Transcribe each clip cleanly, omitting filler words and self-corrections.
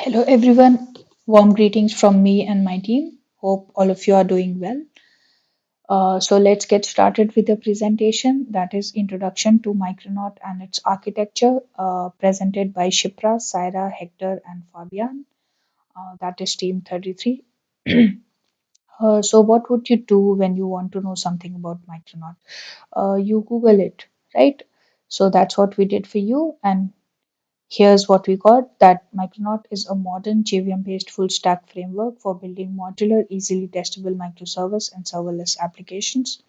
Hello, everyone. Warm greetings from me and my team. Hope all of you are doing well. So let's get started with the presentation that is Introduction to Micronaut and its Architecture, presented by Shipra, Saira, Hector, and Fabian. That is Team 33. So, what would you do when you want to know something about Micronaut? You Google it, right? So, that's what we did for you. And here's what we got that Micronaut is a modern JVM based full stack framework for building modular, easily testable microservice and serverless applications.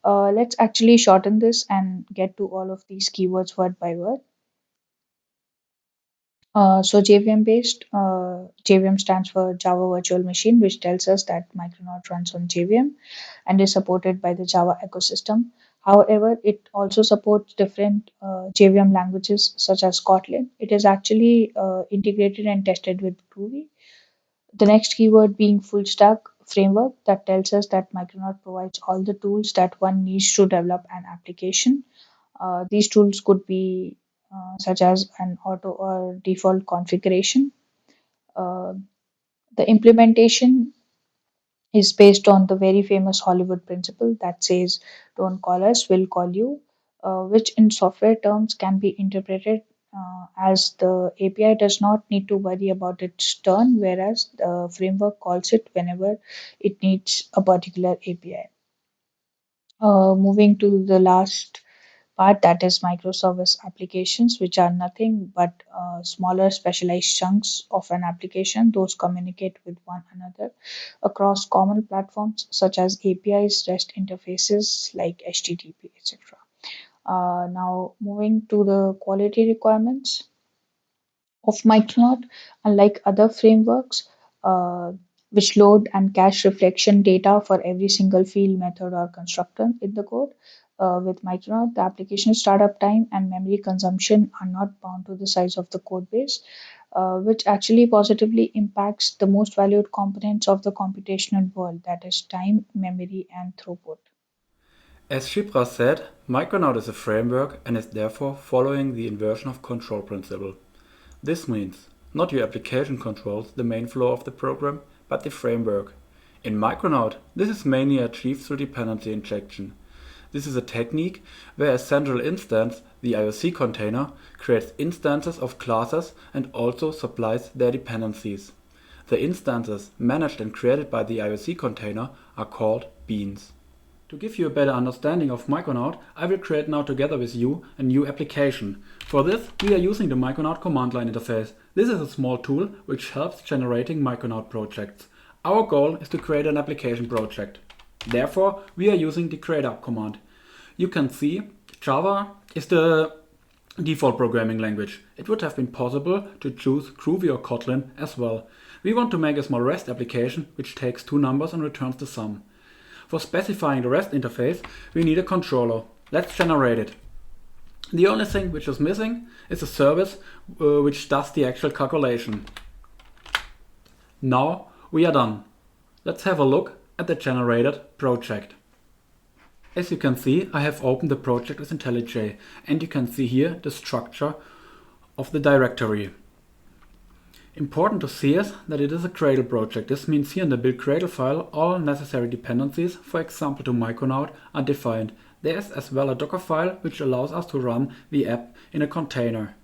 Let's actually shorten this and get to all of these keywords word by word. So JVM based, JVM stands for Java Virtual Machine, which tells us that Micronaut runs on JVM and is supported by the Java ecosystem. However, it also supports different JVM languages such as Kotlin. It is actually integrated and tested with Groovy. The next keyword being full stack framework that tells us that Micronaut provides all the tools that one needs to develop an application. These tools could be such as an auto or default configuration. Uh, the implementation is based on the very famous Hollywood principle that says, "Don't call us, we'll call you," which in software terms can be interpreted as the API does not need to worry about its turn, whereas the framework calls it whenever it needs a particular API. Moving to the last part, that is microservice applications, which are nothing but smaller specialized chunks of an application. Those communicate with one another across common platforms such as APIs, REST interfaces like HTTP, etc. Now, moving to the quality requirements of Micronaut, unlike other frameworks, uh, which load and cache reflection data for every single field, method, or constructor in the code. With Micronaut, the application startup time and memory consumption are not bound to the size of the code base, which actually positively impacts the most valued components of the computational world, that is, time, memory, and throughput. As Shipra said, Micronaut is a framework and is therefore following the inversion of control principle. This means not your application controls the main flow of the program, but the framework. In Micronaut, this is mainly achieved through dependency injection. This is a technique where a central instance, the IOC container, creates instances of classes and also supplies their dependencies. The instances managed and created by the IOC container are called beans. To give you a better understanding of Micronaut, I will create now together with you a new application. For this, we are using the Micronaut command line interface. This is a small tool which helps generating Micronaut projects. Our goal is to create an application project. Therefore, we are using the create_up command. You can see Java is the default programming language. It would have been possible to choose Groovy or Kotlin as well. We want to make a small REST application which takes two numbers and returns the sum. For specifying the REST interface, we need a controller. Let's generate it. The only thing which is missing is a service which does the actual calculation. Now we are done. Let's have a look at the generated project. As you can see, I have opened the project with IntelliJ, and you can see here the structure of the directory. Important to see is that it is a Gradle project. This means here in the build Gradle file all necessary dependencies, for example to Micronaut, are defined. There is as well a Docker file which allows us to run the app in a container.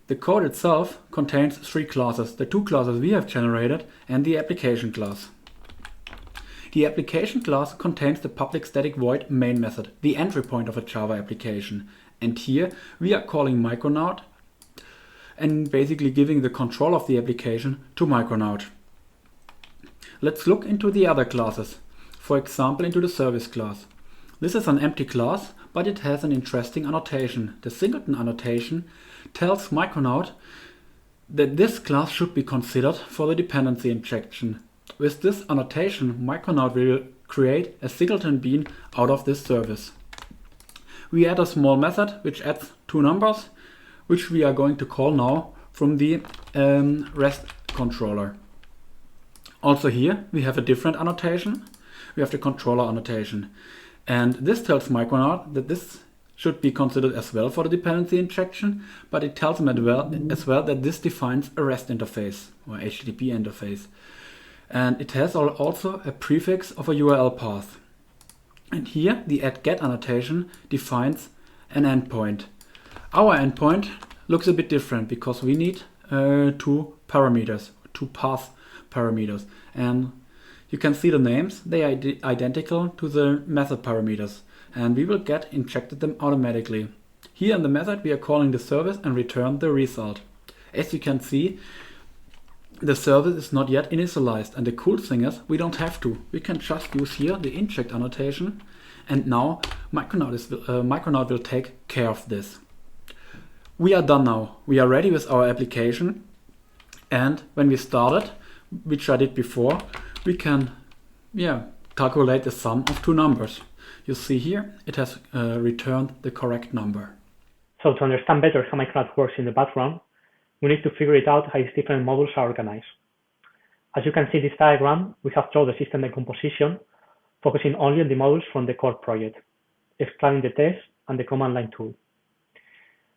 The code itself contains three classes, the two classes we have generated and the application class. The application class contains the public static void main method, the entry point of a Java application. And here we are calling Micronaut and basically giving the control of the application to Micronaut. Let's look into the other classes, for example into the service class. This is an empty class, but it has an interesting annotation. The singleton annotation tells Micronaut that this class should be considered for the dependency injection. With this annotation, Micronaut will create a singleton bean out of this service. We add a small method which adds two numbers, which we are going to call now from the REST controller. Also here we have a different annotation. We have the controller annotation. And this tells Micronaut that this should be considered as well for the dependency injection, but it tells them as well that this defines a REST interface or HTTP interface. And it has also a prefix of a URL path. And here the add-get annotation defines an endpoint. Our endpoint looks a bit different because we need two parameters, two path parameters. And you can see the names, they are identical to the method parameters. And we will get injected them automatically. Here in the method we are calling the service and return the result. As you can see, the service is not yet initialized, and the cool thing is we don't have to. We can just use here the inject annotation, and now Micronaut will take care of this. We are done now. We are ready with our application, and when we started, which I did before, we can calculate the sum of two numbers. You see here it has returned the correct number. So to understand better how Micronaut works in the background, we need to figure it out how its different modules are organized. As you can see in this diagram, we have drawn the system decomposition, focusing only on the modules from the core project, excluding the test and the command line tool.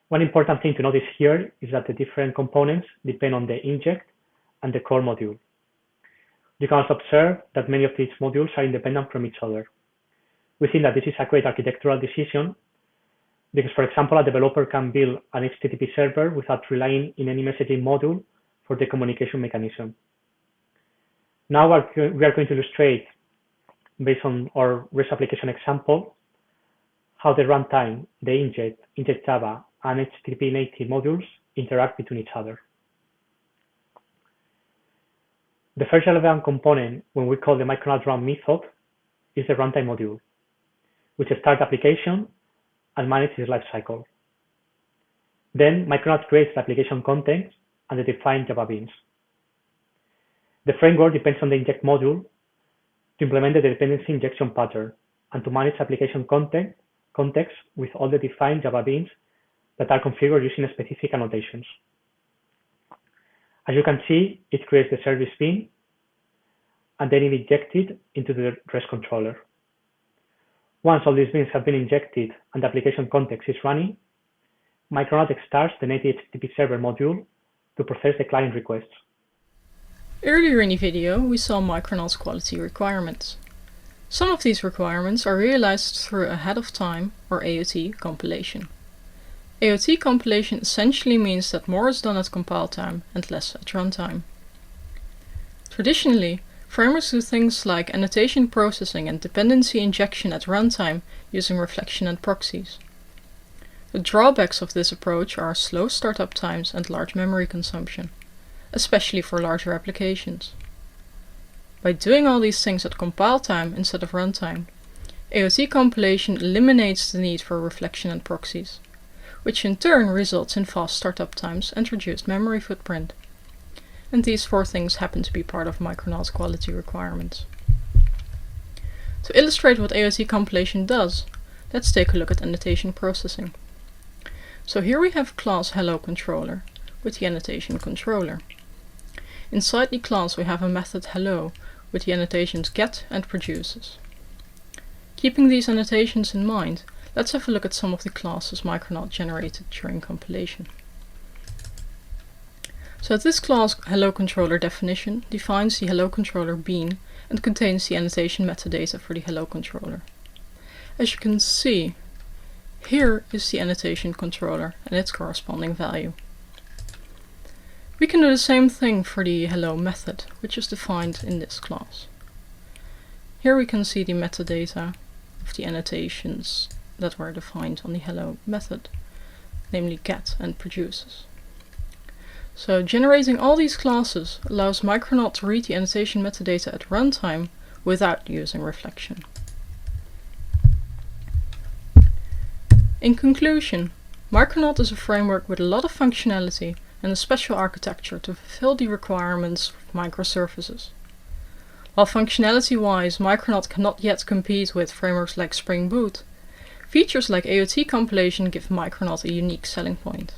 One important thing to notice here is that the different components depend on the inject and the core module. You can also observe that many of these modules are independent from each other. We think that this is a great architectural decision because, for example, a developer can build an HTTP server without relying on any messaging module for the communication mechanism. Now we are going to illustrate, based on our REST application example, how the runtime, the inject Java, and HTTP native modules interact between each other. The first relevant component when we call the Micronaut run method is the runtime module, which starts the application and manages its lifecycle. Then Micronaut creates the application context and the defined Java beans. The framework depends on the inject module to implement the dependency injection pattern and to manage application context with all the defined Java beans that are configured using specific annotations. As you can see, it creates the service bean and then it injects it into the REST controller. Once all these beans have been injected and the application context is running, Micronaut starts the native HTTP server module to process the client requests. Earlier in the video, we saw Micronaut's quality requirements. Some of these requirements are realized through ahead of time or AOT compilation. AOT compilation essentially means that more is done at compile time and less at runtime. Traditionally, framers do things like annotation processing and dependency injection at runtime using reflection and proxies. The drawbacks of this approach are slow startup times and large memory consumption, especially for larger applications. By doing all these things at compile time instead of runtime, AOT compilation eliminates the need for reflection and proxies, which in turn results in fast startup times and reduced memory footprint. And these four things happen to be part of Micronaut's quality requirements. To illustrate what AOT compilation does, let's take a look at annotation processing. So here we have class hello_controller with the annotation controller. Inside the class we have a method hello with the annotations get and produces. Keeping these annotations in mind, let's have a look at some of the classes Micronaut generated during compilation. So this class hello_controller definition defines the hello_controller bean and contains the annotation metadata for the hello_controller. As you can see, here is the annotation controller and its corresponding value. We can do the same thing for the hello method, which is defined in this class. Here we can see the metadata of the annotations that were defined on the hello method, namely get and produces. So generating all these classes allows Micronaut to read the annotation metadata at runtime without using reflection. In conclusion, Micronaut is a framework with a lot of functionality and a special architecture to fulfill the requirements of microservices. While functionality-wise Micronaut cannot yet compete with frameworks like Spring Boot, features like AOT compilation give Micronaut a unique selling point.